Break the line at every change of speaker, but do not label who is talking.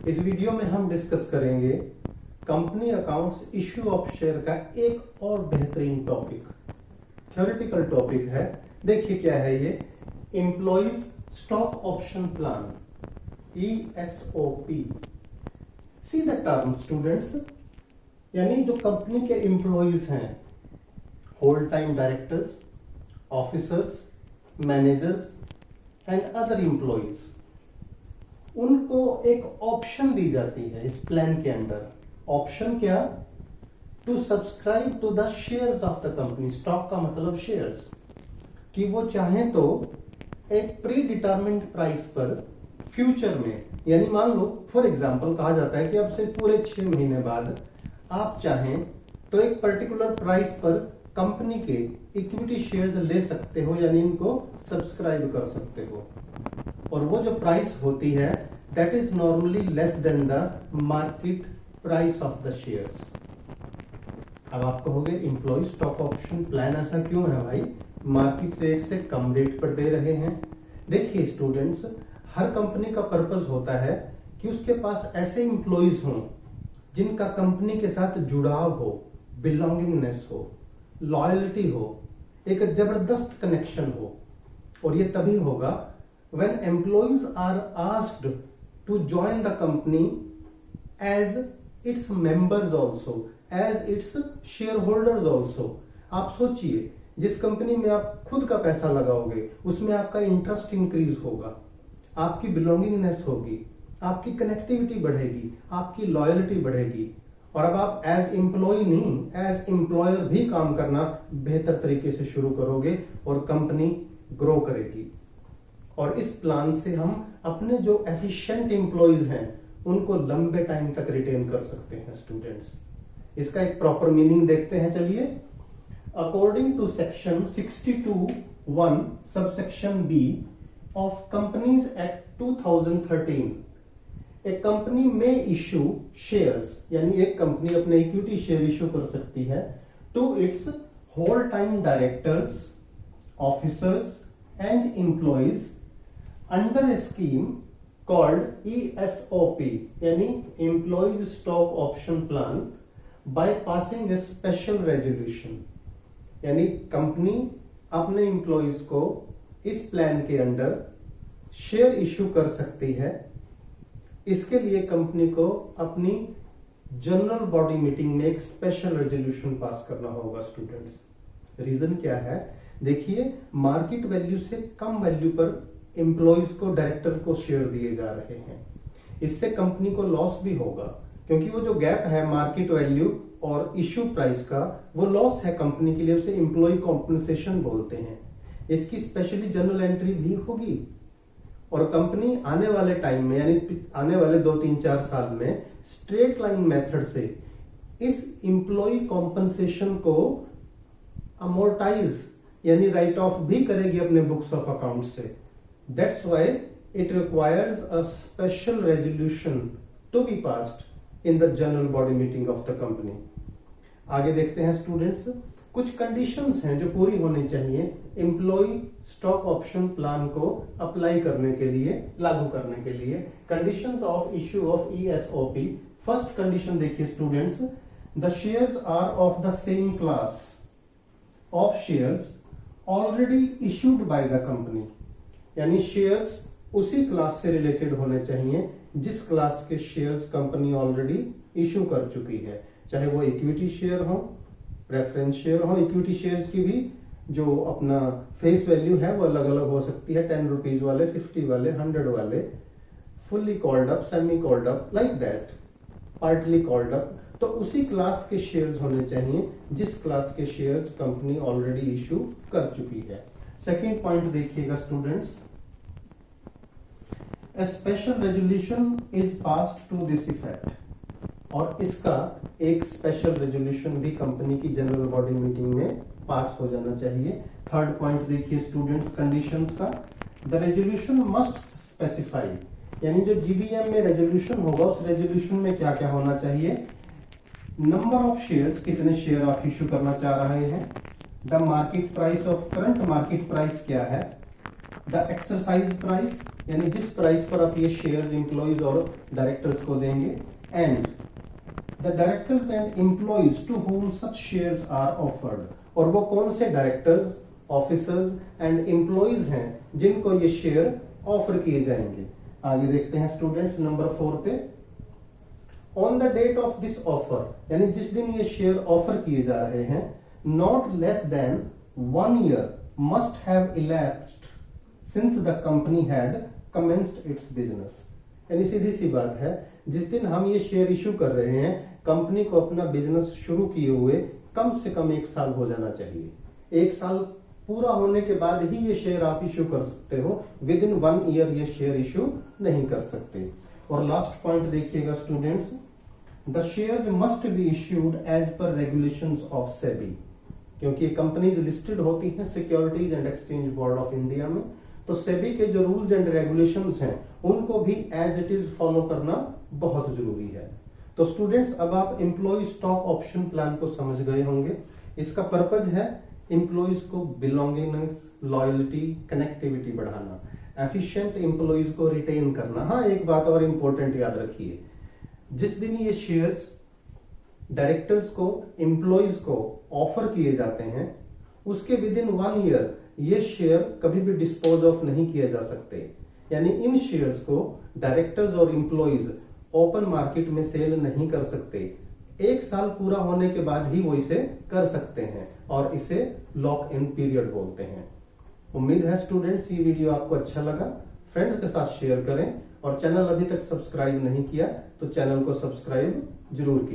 इस वीडियो में हम डिस्कस करेंगे company accounts issue of share का एक और बेहतरीन टॉपिक, थ्योरेटिकल टॉपिक है। देखिए क्या है ये, employees stock option plan, ESOP। See the term students, यानी जो कंपनी के एम्प्लॉइज हैं, whole time directors, officers, managers and other employees, उनको एक ऑप्शन दी जाती है इस प्लान के अंदर। ऑप्शन क्या? To subscribe to the shares of the company. Stock का मतलब शेयर्स, कि वो चाहें तो एक प्री डिटरमिन्ड प्राइस पर फ्यूचर में, यानी मान लो फॉर एग्जांपल कहा जाता है कि अब से पूरे 6 महीने बाद आप चाहें तो एक पर्टिकुलर प्राइस पर कंपनी के इक्विटी शेयर्स ले सकते हो, यानी इनको सब्सक्राइब कर सकते हो। और वो जो प्राइस होती है that is normally less than the market price of the shares. अब आप कहोगे एम्प्लॉय स्टॉक ऑप्शन प्लान ऐसा क्यों है भाई, मार्केट रेट से कम रेट पर दे रहे हैं? देखिए स्टूडेंट्स, हर कंपनी का पर्पस होता है कि उसके पास ऐसे एम्प्लॉइज हों जिनका कंपनी के साथ जुड़ाव हो, बिलोंगिंगनेस हो, लॉयल्टी हो, एक जबरदस्त कनेक्शन हो। और ये तभी होगा when employees are asked to join the company as its members also, as its shareholders also। आप सोचिए, जिस कंपनी में आप खुद का पैसा लगाओगे उसमें आपका इंटरेस्ट इंक्रीज होगा, आपकी बिलोंगिंगनेस होगी, आपकी कनेक्टिविटी बढ़ेगी, आपकी लॉयल्टी बढ़ेगी। और अब आप एज एम्प्लॉय नहीं, एज एम्प्लॉयर भी काम करना बेहतर तरीके से शुरू करोगे और कंपनी ग्रो करेगी। और इस प्लान से हम अपने जो एफिशिएंट एम्प्लॉइज हैं उनको लंबे टाइम तक रिटेन कर सकते हैं। स्टूडेंट्स, इसका एक प्रॉपर मीनिंग देखते हैं। चलिए, according to section 62(1) subsection B of Companies Act 2013, एक कंपनी में इश्यू शेयर्स, यानी एक कंपनी अपने इक्विटी शेयर इश्यू कर सकती है to its whole time directors, officers and employees under a scheme called ESOP, यानी Employees Stock Option Plan, by passing a special resolution। यानी कंपनी अपने एम्प्लॉइज को इस प्लान के अंदर शेयर इश्यू कर सकती है। इसके लिए कंपनी को अपनी जनरल बॉडी मीटिंग में एक स्पेशल रेजोल्यूशन पास करना होगा। स्टूडेंट्स, रीजन क्या है? देखिए, मार्केट वैल्यू से कम वैल्यू पर एम्प्लॉइज को, डायरेक्टर को शेयर दिए जा रहे हैं। इससे कंपनी को लॉस भी होगा, क्योंकि वो जो गैप है मार्केट वैल्यू और इश्यू प्राइस का, वो लॉस है कंपनी के लिए, उसे एम्प्लॉय कॉम्पनसेशन बोलते हैं। इसकी स्पेशली जर्नल एंट्री भी होगी। और कंपनी आने वाले टाइम में, यानी आने वाले 2-3-4 साल में स्ट्रेट लाइन मेथड से इस एम्प्लॉय कॉम्पनसेशन को अमोर्टाइज, यानी राइट ऑफ भी करेगी अपने बुक्स ऑफ अकाउंट से। That's why it requires a special resolution to be passed in the general body meeting of the company। आगे देखते हैं स्टूडेंट्स, कुछ कंडीशंस हैं जो पूरी होनी चाहिए एम्प्लॉय स्टॉक ऑप्शन प्लान को अप्लाई करने के लिए, लागू करने के लिए। Conditions of issue of ESOP। First condition देखिए students, the shares are of the same class of shares already issued by the company. यानी शेयर्स उसी क्लास से रिलेटेड होने चाहिए जिस क्लास के शेयर्स कंपनी ऑलरेडी इश्यू कर चुकी है, चाहे वो इक्विटी शेयर हो, प्रेफरेंस शेयर हो। इक्विटी शेयर्स की भी जो अपना फेस वैल्यू है वो अलग अलग हो सकती है, 10 रुपीज वाले, 50 वाले, 100 वाले, fully called up, semi called up, like that, partly called up. तो उसी क्लास के शेयर्स होने चाहिए जिस क्लास के शेयर्स कंपनी ऑलरेडी इश्यू कर चुकी है। सेकेंड पॉइंट देखिएगा students, A special resolution is passed to this effect। और इसका एक स्पेशल रेजोल्यूशन भी कंपनी की जनरल बॉडी मीटिंग में पास हो जाना चाहिए। थर्ड पॉइंट देखिए स्टूडेंट्स कंडीशंस का, द रेजोल्यूशन मस्ट स्पेसिफाई, यानी जो GBM में रेजोल्यूशन होगा उस रेजोल्यूशन में क्या क्या होना चाहिए? नंबर ऑफ शेयर्स, कितने शेयर आप इश्यू करना चाह रहे हैं, the market price of, current market price क्या है, द एक्सरसाइज प्राइस, यानी जिस प्राइस पर आप ये शेयर्स एम्प्लॉइज और डायरेक्टर्स को देंगे, and the directors and employees to whom such shares are offered, और वो कौन से डायरेक्टर्स, ऑफिसर्स एंड एम्प्लॉइज हैं जिनको ये शेयर ऑफर किए जाएंगे। आगे देखते हैं स्टूडेंट्स नंबर 4 पे। On the date of this offer, यानी जिस दिन ये शेयर ऑफर किए जा रहे हैं, not less than 1 year must have elapsed since the company had commenced it's business. यानी सीधी सी बात है, जिस दिन हम ये शेयर इशू कर रहे हैं, कंपनी को अपना बिजनेस शुरू किए हुए कम से कम 1 साल हो जाना चाहिए। 1 साल पूरा होने के बाद ही ये शेयर आप इशू कर सकते हो, विद इन 1 ईयर ये शेयर इशू नहीं कर सकते। और लास्ट पॉइंट देखिएगा students, the shares must be issued as per regulations of SEBI, क्योंकि कंपनीज लिस्टेड होती हैं Securities and Exchange Board of India में, तो सेबी के जो रूल्स एंड रेगुलेशंस हैं उनको भी एज इट इज फॉलो करना बहुत जरूरी है। तो स्टूडेंट्स, अब आप एम्प्लॉय स्टॉक ऑप्शन प्लान को समझ गए होंगे। इसका पर्पज है एम्प्लॉइज को बिलोंगिंगनेस, लॉयल्टी, कनेक्टिविटी बढ़ाना, एफिशिएंट एम्प्लॉइज को रिटेन करना। हाँ, एक बात और इंपॉर्टेंट याद रखिए, जिस दिन ये शेयर्स डायरेक्टर्स को, एम्प्लॉइज को ऑफर किए जाते हैं, उसके विद इन 1 ईयर ये शेयर कभी भी डिस्पोज ऑफ नहीं किए जा सकते। यानी इन शेयर्स को डायरेक्टर्स और एम्प्लॉइज ओपन मार्केट में सेल नहीं कर सकते। 1 साल पूरा होने के बाद ही वो इसे कर सकते हैं, और इसे लॉक इन पीरियड बोलते हैं। उम्मीद है स्टूडेंट्स ये वीडियो आपको अच्छा लगा। फ्रेंड्स के साथ शेयर करें, और चैनल अभी तक सब्सक्राइब नहीं किया तो चैनल को सब्सक्राइब जरूर कीजिए।